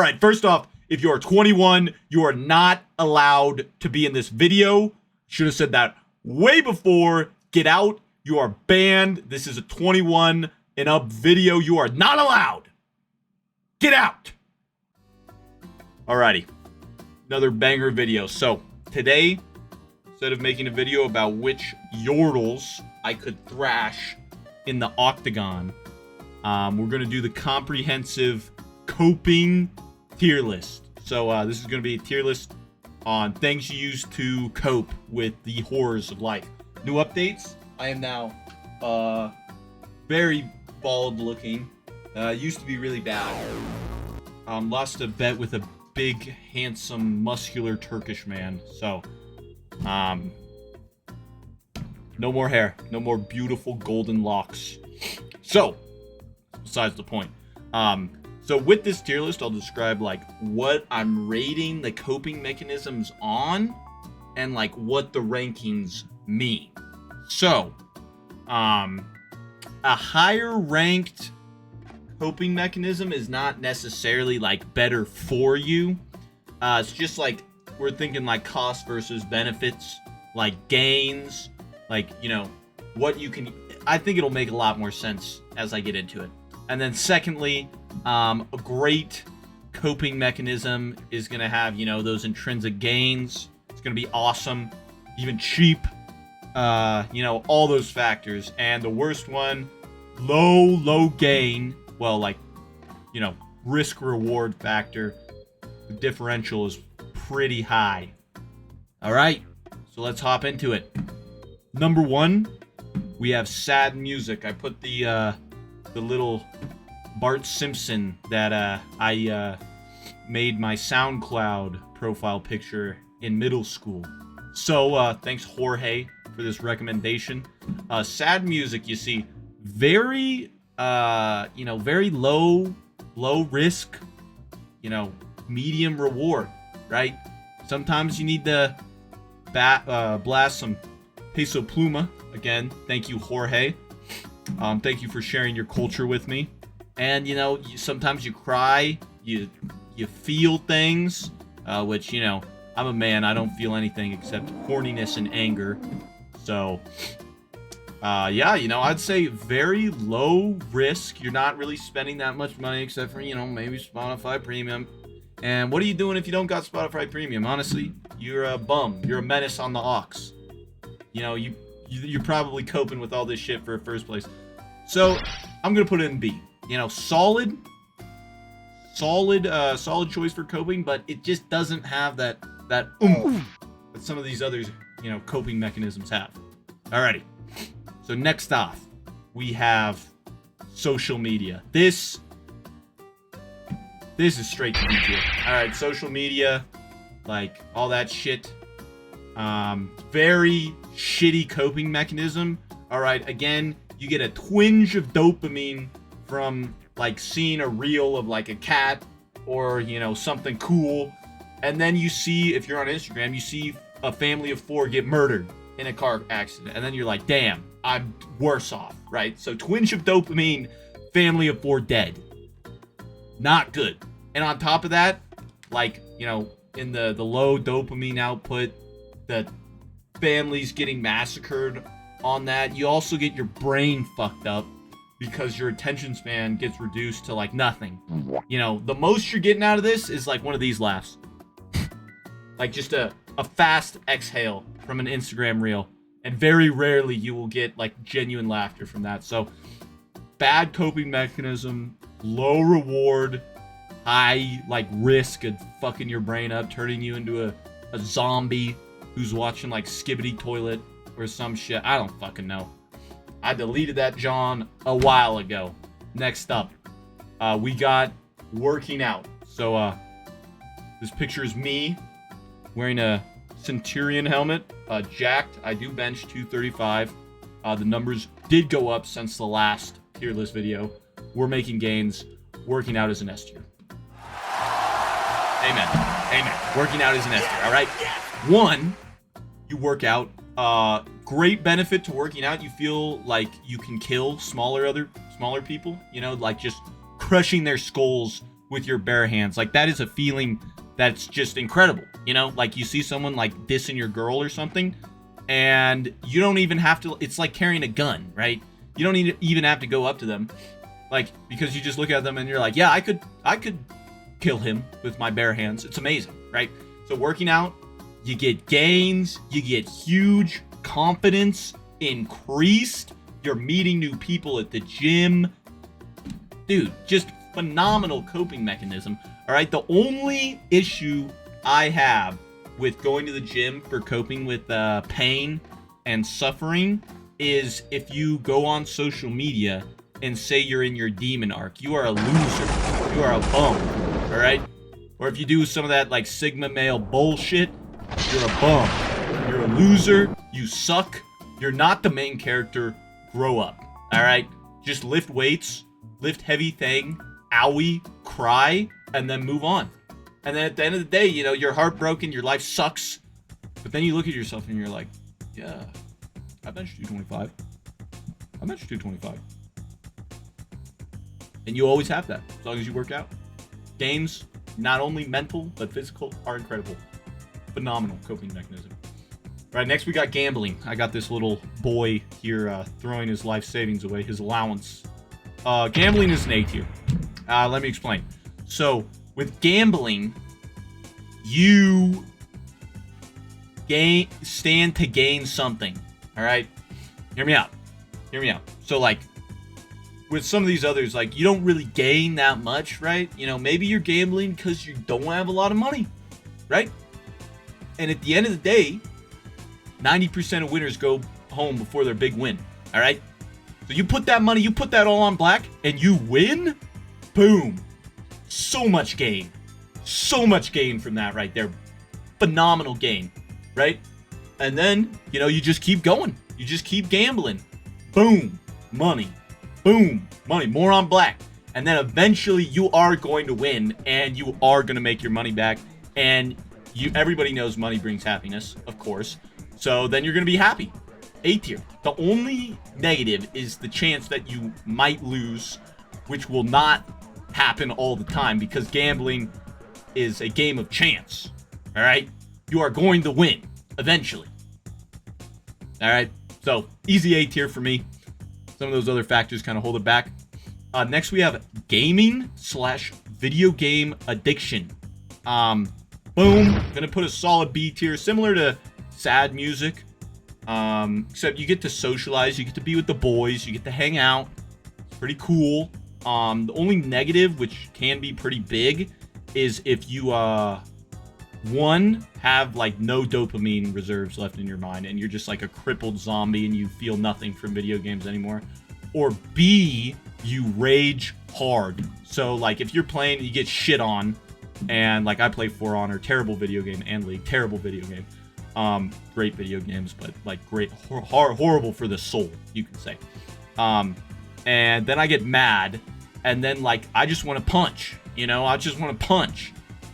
right, first off, if you are 21, you are not allowed to be in this video. Should have said that way before. Get out. You are banned. This is a 21 and up video. You are not allowed. Get out. Alrighty. Another banger video. So, today, instead of making a video about which yordles I could thrash in the octagon, we're going to do the comprehensive coping tier list. So, this is going to be a tier list on things you use to cope with the horrors of life. New updates. I am now very bald looking. Used to be really bad. Lost a bet with a big, handsome, muscular Turkish man. So, no more hair. No more beautiful golden locks. So, besides the point. So with this tier list, I'll describe like what I'm rating the coping mechanisms on and like what the rankings mean. So, a higher ranked coping mechanism is not necessarily like better for you. It's just like we're thinking like cost versus benefits, like gains, like, you know, what you can. I think it'll make a lot more sense as I get into it. And then secondly, a great coping mechanism is going to have, you know, those intrinsic gains. It's going to be awesome, even cheap. You know, all those factors. And the worst one, low gain. Well, like, you know, risk reward factor. The differential is pretty high. All right, so let's hop into it. Number one, we have sad music. I put the little Bart Simpson that I made my SoundCloud profile picture in middle school. So thanks Jorge for this recommendation. Sad music, you see, very you know, very low risk, you know, medium reward, right? Sometimes you need to blast some Peso Pluma. Again, thank you Jorge. Thank you for sharing your culture with me. And, you know, sometimes you cry, you feel things, which, you know, I'm a man. I don't feel anything except horniness and anger. So, yeah, you know, I'd say very low risk. You're not really spending that much money except for, you know, maybe Spotify Premium. And what are you doing if you don't got Spotify Premium? Honestly, you're a bum. You're a menace on the aux. You know, you're probably coping with all this shit for a first place. So, I'm going to put it in B. You know, solid choice for coping, but it just doesn't have that oomph that some of these others, you know, coping mechanisms have. Alrighty. So next off, we have social media. This is straight to B tier. Alright, social media, like all that shit. Very shitty coping mechanism. Alright, again, you get a twinge of dopamine from like seeing a reel of like a cat or, you know, something cool. And then you see, if you're on Instagram, you see a family of 4 get murdered in a car accident. And then you're like, damn, I'm worse off, right? So twinge of dopamine, family of 4 dead. Not good. And on top of that, like, you know, in the low dopamine output, the families getting massacred on that, you also get your brain fucked up because your attention span gets reduced to like nothing. You know, the most you're getting out of this is like one of these laughs. Like just a fast exhale from an Instagram reel. And very rarely you will get like genuine laughter from that. So bad coping mechanism, low reward, high like risk of fucking your brain up, turning you into a zombie who's watching like Skibbity Toilet or some shit. I don't fucking know. I deleted that John a while ago. Next up, we got working out. So this picture is me wearing a Centurion helmet, jacked. I do bench 235. The numbers did go up since the last tier list video. We're making gains. Working out is an S tier. Amen. Amen. Working out is an S tier. All right. One, you work out. Great benefit to working out. You feel like you can kill smaller people. You know, like just crushing their skulls with your bare hands. Like, that is a feeling that's just incredible. You know, like you see someone like dissing your girl or something, and you don't even have to, it's like carrying a gun, right? You don't even have to go up to them, like, because you just look at them and you're like, yeah, I could kill him with my bare hands. It's amazing, right? So working out, you get gains, you get huge confidence increased, you're meeting new people at the gym. Dude, just phenomenal coping mechanism. All right, the only issue I have with going to the gym for coping with pain and suffering is if you go on social media and say you're in your demon arc. You are a loser. You are a bum. All right? Or if you do some of that like Sigma male bullshit, you're a bum. You're a loser. You suck. You're not the main character. Grow up. All right? Just lift weights, lift heavy thing, owie, cry, and then move on. And then at the end of the day, you know, you're heartbroken, your life sucks. But then you look at yourself and you're like, yeah, I bench 225. I bench 225. And you always have that, as long as you work out. Gains, not only mental, but physical, are incredible. Phenomenal coping mechanism. All right, next we got gambling. I got this little boy here throwing his life savings away, his allowance. Gambling is an A tier. Let me explain. So, with gambling, you stand to gain something. All right? Hear me out. Hear me out. So, like, with some of these others, like, you don't really gain that much, right? You know, maybe you're gambling because you don't have a lot of money, right? And at the end of the day, 90% of winners go home before their big win, all right? So you put that money, you put that all on black, and you win, boom. So much gain. So much gain from that right there. Phenomenal gain, right? And then, you know, you just keep going. You just keep gambling. Boom, money. Boom, money. More on black. And then eventually you are going to win, and you are going to make your money back. And everybody knows money brings happiness, of course. So then you're going to be happy. A tier. The only negative is the chance that you might lose, which will not happen all the time because gambling is a game of chance. All right? You are going to win eventually. All right? So, easy A tier for me. Some of those other factors kind of hold it back. Next, we have gaming/video game addiction. Boom. Gonna put a solid B tier, similar to sad music. Except you get to socialize, you get to be with the boys, you get to hang out. It's pretty cool. The only negative, which can be pretty big, is if you one, have like no dopamine reserves left in your mind and you're just like a crippled zombie and you feel nothing from video games anymore. Or B, you rage hard. So like if you're playing and you get shit on, and like I play For Honor, terrible video game, and League, terrible video game. Great video games, but like great, horrible for the soul, you could say. And then I get mad, and then like I just want to punch, you know, I just want to punch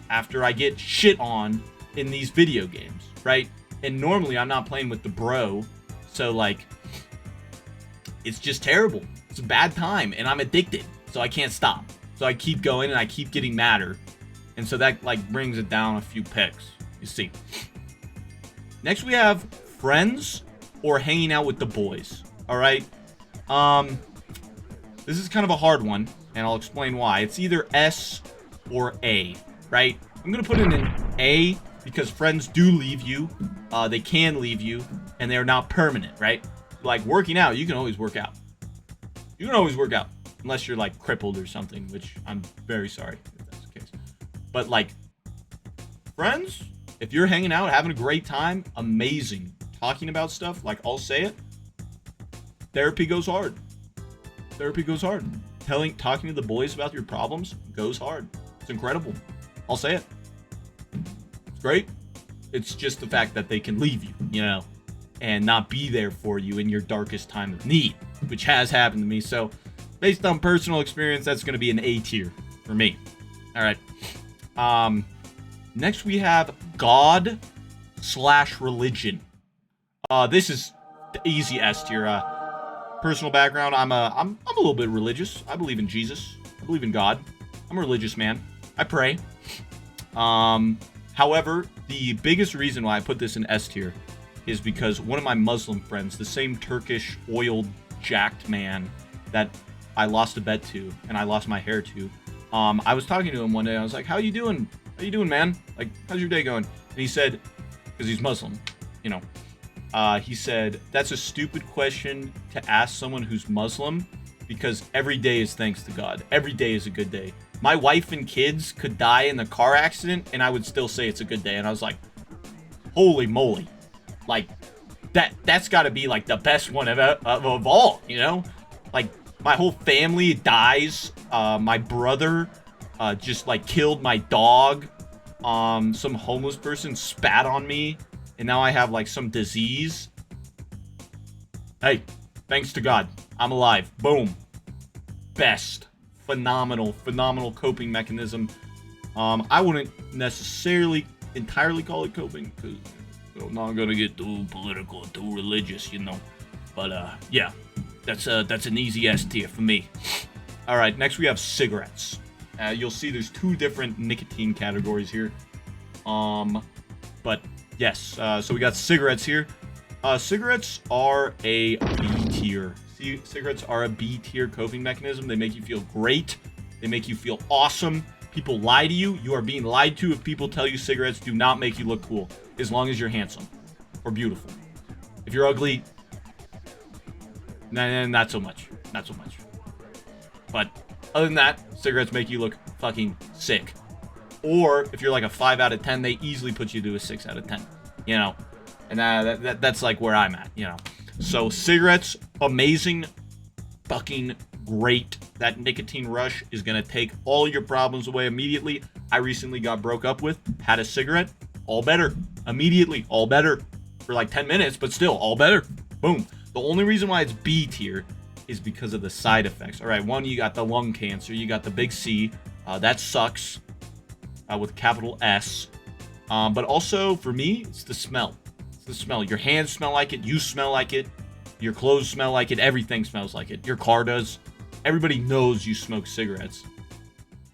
after I get shit on in these video games, right? And normally I'm not playing with the bro, so like it's just terrible. It's a bad time, and I'm addicted, so I can't stop. So I keep going, and I keep getting madder, and so that like brings it down a few pegs. You see. Next we have friends or hanging out with the boys. All right. This is kind of a hard one, and I'll explain why. It's either S or A, right? I'm gonna put it in A because friends do leave you. They can leave you, and they're not permanent, right? Like working out, you can always work out. You can always work out, unless you're like crippled or something, which I'm very sorry if that's the case. But like friends, if you're hanging out, having a great time, amazing. Talking about stuff, like I'll say it, therapy goes hard. Therapy goes hard. Talking to the boys about your problems goes hard. It's incredible. I'll say it. It's great. It's just the fact that they can leave you, you know, and not be there for you in your darkest time of need, which has happened to me. So based on personal experience, that's going to be an A tier for me. All right. Next we have God/religion. This is the easy S tier. Personal background, I'm a little bit religious. I believe in Jesus. I believe in God. I'm a religious man. I pray. However, the biggest reason why I put this in S tier is because one of my Muslim friends, the same Turkish oiled jacked man that I lost a bet to and I lost my hair to, I was talking to him one day. I was like, how you doing? How you doing, man? Like, how's your day going? And he said, because he's Muslim, you know, he said, that's a stupid question to ask someone who's Muslim, because every day is thanks to God. Every day is a good day. My wife and kids could die in a car accident and I would still say it's a good day. And I was like, holy moly. Like, that's got to be like the best one of all, you know? Like, my whole family dies. My brother just like killed my dog. Some homeless person spat on me, and now I have like some disease. Hey, thanks to God, I'm alive. Boom. Best. Phenomenal coping mechanism. I wouldn't necessarily entirely call it coping, because I'm not gonna get too political, too religious, you know. But yeah, that's an easy S tier for me. All right, next we have cigarettes. You'll see there's two different nicotine categories here. But yes, so we got cigarettes here. Cigarettes are a B tier. Cigarettes are a B tier coping mechanism. They make you feel great. They make you feel awesome. People lie to you. You are being lied to if people tell you cigarettes do not make you look cool, as long as you're handsome or beautiful. If you're ugly, nah, not so much. Not so much. But other than that, cigarettes make you look fucking sick. Or if you're like a 5 out of 10, they easily put you to a 6 out of 10. You know, and that's like where I'm at. You know, so cigarettes, amazing, fucking great. That nicotine rush is gonna take all your problems away immediately. I recently got broke up with, had a cigarette, all better immediately, all better for like 10 minutes, but still all better. Boom. The only reason why it's B tier is because of the side effects. All right, one, you got the lung cancer, you got the big C, that sucks, with capital S. But also for me, it's the smell. It's the smell. Your hands smell like it, you smell like it, your clothes smell like it, everything smells like it. Your car does. Everybody knows you smoke cigarettes.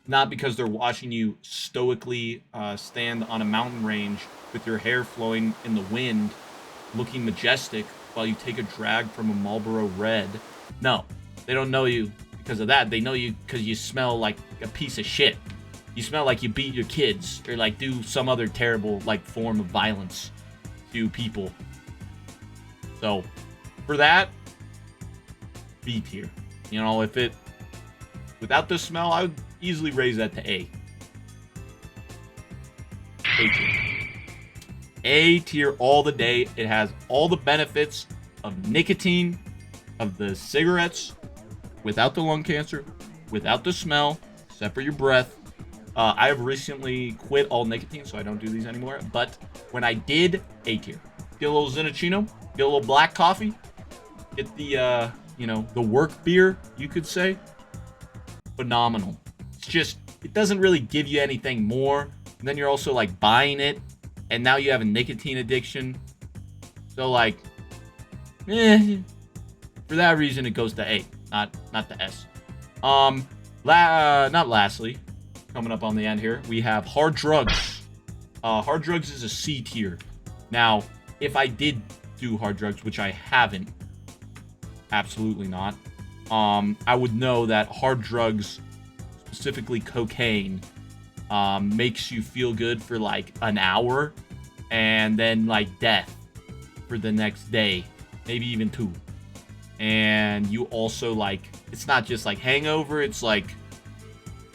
Not because they're watching you stoically stand on a mountain range with your hair flowing in the wind, looking majestic while you take a drag from a Marlboro Red. No, they don't know you because of that. They know you because you smell like a piece of shit. You smell like you beat your kids or like do some other terrible like form of violence to people. So for that, B tier. You know, if it without the smell, I would easily raise that to A. A tier. A tier all the day. It has all the benefits of nicotine, of the cigarettes, without the lung cancer, without the smell, except for your breath. I have recently quit all nicotine, so I don't do these anymore. But when I did, A tier. Get a little Zinachino, get a little black coffee, get the, you know, the work beer, you could say. Phenomenal. It's just, it doesn't really give you anything more. And then you're also like buying it, and now you have a nicotine addiction. So like, for that reason, it goes to A, not the S. Not lastly, coming up on the end here, we have hard drugs. Hard drugs is a C tier. Now, if I did do hard drugs, which I haven't, absolutely not, I would know that hard drugs, specifically cocaine, makes you feel good for like an hour and then like death for the next day, maybe even 2. And you also like, it's not just like hangover, it's like,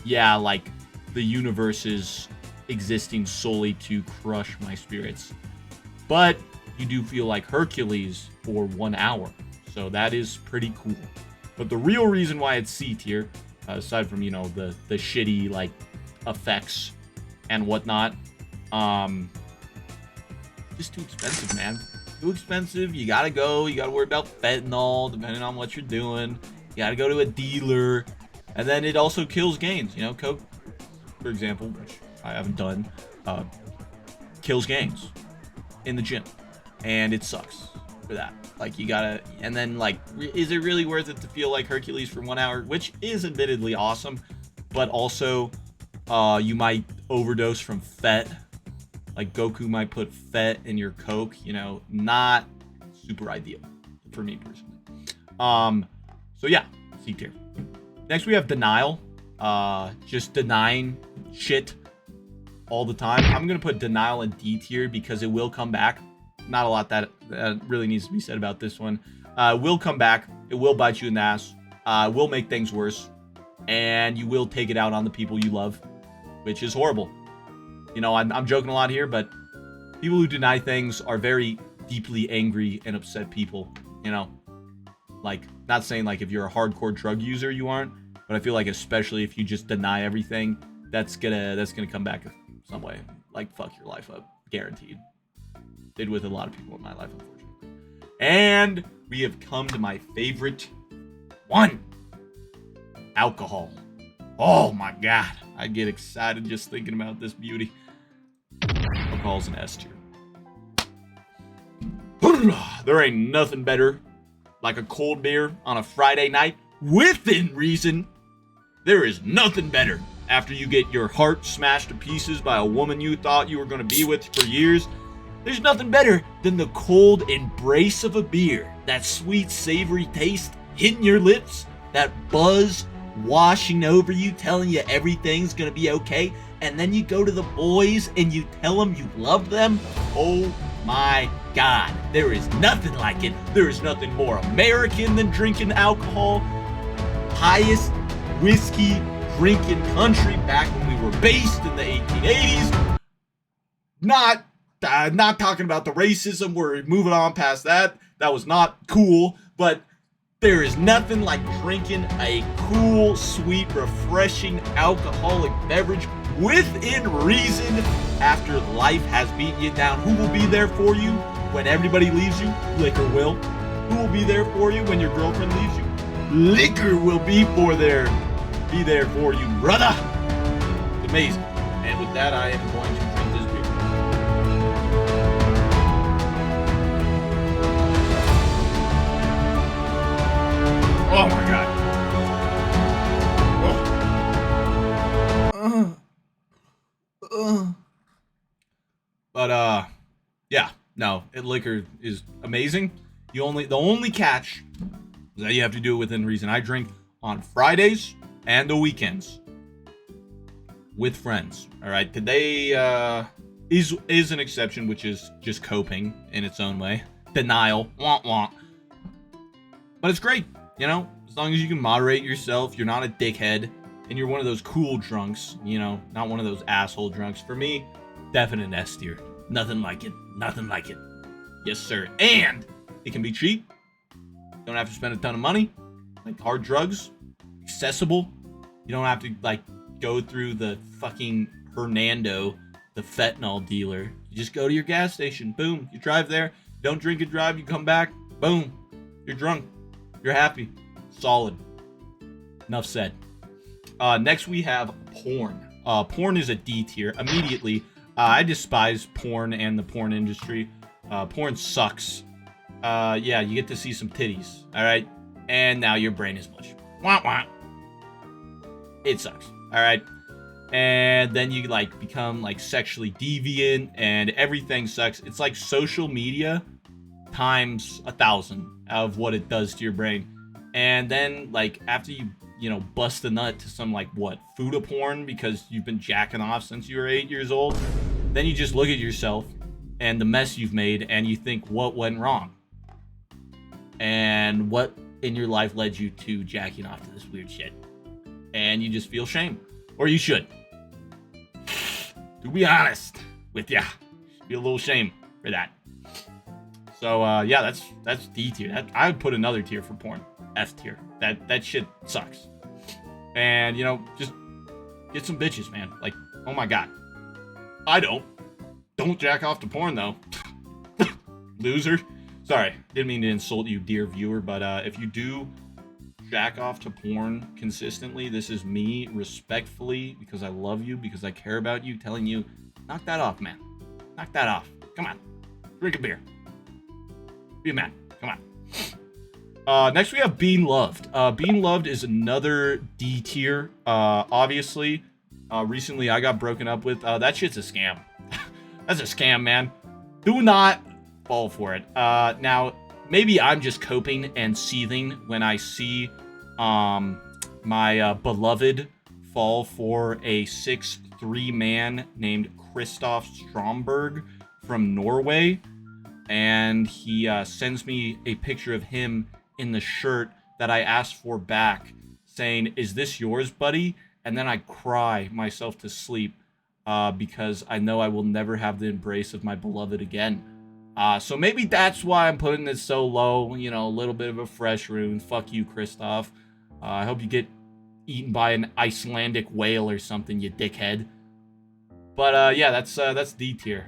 yeah, like the universe is existing solely to crush my spirits. But you do feel like Hercules for 1 hour. So that is pretty cool. But the real reason why it's C tier, aside from, you know, the shitty like effects and whatnot, just too expensive, man. Too expensive. You gotta worry about fentanyl, depending on what you're doing. You gotta go to a dealer. And then it also kills gains. You know, Coke, for example, which I haven't done, kills gains in the gym. And it sucks for that. Like, you gotta, and then like, is it really worth it to feel like Hercules for 1 hour? Which is admittedly awesome, but also you might overdose from fet. Like Goku might put fet in your Coke, you know, not super ideal for me personally. So yeah, C tier. Next we have denial. Just denying shit all the time. I'm gonna put denial in D tier because it will come back. Not a lot that really needs to be said about this one. It will come back. It will bite you in the ass. Will make things worse, and you will take it out on the people you love, which is horrible. You know, I'm joking a lot here, but people who deny things are very deeply angry and upset people. You know, like, not saying like if you're a hardcore drug user you aren't, but I feel like especially if you just deny everything, that's gonna come back some way. Like, fuck your life up, guaranteed. Did with a lot of people in my life, unfortunately. And we have come to my favorite one: alcohol. Oh my god, I get excited just thinking about this beauty. Alcohol's an S tier. There ain't nothing better like a cold beer on a Friday night within reason. There is nothing better after you get your heart smashed to pieces by a woman you thought you were going to be with for years. There's nothing better than the cold embrace of a beer. That sweet, savory taste hitting your lips. That buzz washing over you, telling you everything's going to be okay. And then you go to the boys and you tell them you love them. Oh my God. There is nothing like it. There is nothing more American than drinking alcohol. Highest whiskey drinking country back when we were based in the 1880s. Not talking about the racism. We're moving on past that. That was not cool. But there is nothing like drinking a cool, sweet, refreshing alcoholic beverage within reason after life has beaten you down. Who will be there for you when everybody leaves you? Liquor will. Who will be there for you when your girlfriend leaves you? Liquor will be there for you, brother. It's amazing. And with that, I am going to drink this beer. Oh my god. But yeah, no, liquor is amazing. The only catch is that you have to do it within reason. I drink on Fridays and the weekends with friends. All right, today is an exception, which is just coping in its own way. Denial, wah wah. But it's great, you know, as long as you can moderate yourself, you're not a dickhead, and you're one of those cool drunks, you know, not one of those asshole drunks. For me, definite S tier. Nothing like it. Nothing like it. Yes, sir. And it can be cheap. You don't have to spend a ton of money. Like hard drugs. Accessible. You don't have to like go through the fucking Hernando, the fentanyl dealer. You just go to your gas station. Boom. You drive there. Don't drink and drive. You come back. Boom. You're drunk. You're happy. Solid. Enough said. Next we have porn. Porn is a D tier. Immediately, I despise porn and the porn industry. Porn sucks. Yeah, you get to see some titties, alright? And now your brain is mush. Wah wah. It sucks, alright? And then you like become like sexually deviant and everything sucks. It's like social media times 1,000 of what it does to your brain. And then like after you know, bust a nut to some like what, Fuda porn because you've been jacking off since you were 8 years old, then you just look at yourself and the mess you've made and you think, what went wrong? And what in your life led you to jacking off to this weird shit? And you just feel shame. Or you should. To be honest with ya, feel a little shame for that. So yeah, that's D tier. I would put another tier for porn. F tier. That shit sucks. And you know, just get some bitches, man. Like, oh my god. I don't jack off to porn though. Loser. Sorry, didn't mean to insult you, dear viewer, but if you do jack off to porn consistently, this is me respectfully, because I love you, because I care about you, telling you, knock that off, man. Knock that off. Come on. Drink a beer. Be a man. Come on. Next we have Being Loved. Being Loved is another D tier. Obviously, recently I got broken up with. That shit's a scam. That's a scam, man. Do not fall for it. Now, maybe I'm just coping and seething when I see my beloved fall for a 6'3" man named Christoph Stromberg from Norway. And he sends me a picture of him in the shirt that I asked for back, saying, "Is this yours, buddy?" And then I cry myself to sleep because I know I will never have the embrace of my beloved again. So maybe that's why I'm putting this so low, you know, a little bit of a fresh rune. Fuck you, Christoph. I hope you get eaten by an Icelandic whale or something, you dickhead. But yeah, that's D tier.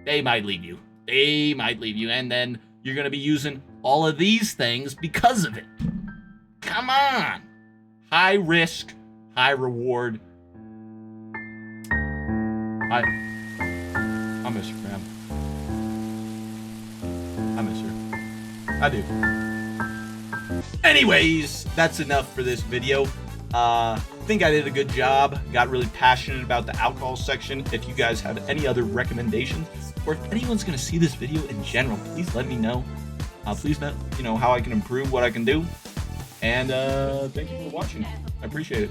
They might leave you. They might leave you, and then you're gonna be using all of these things because of it. Come on. High risk, high reward. I miss her, man. I miss her. I do. Anyways, that's enough for this video. I think I did a good job. Got really passionate about the alcohol section. If you guys have any other recommendations, or if anyone's gonna see this video in general, please let me know. Please let you know how I can improve what I can do. And thank you for watching. I appreciate it.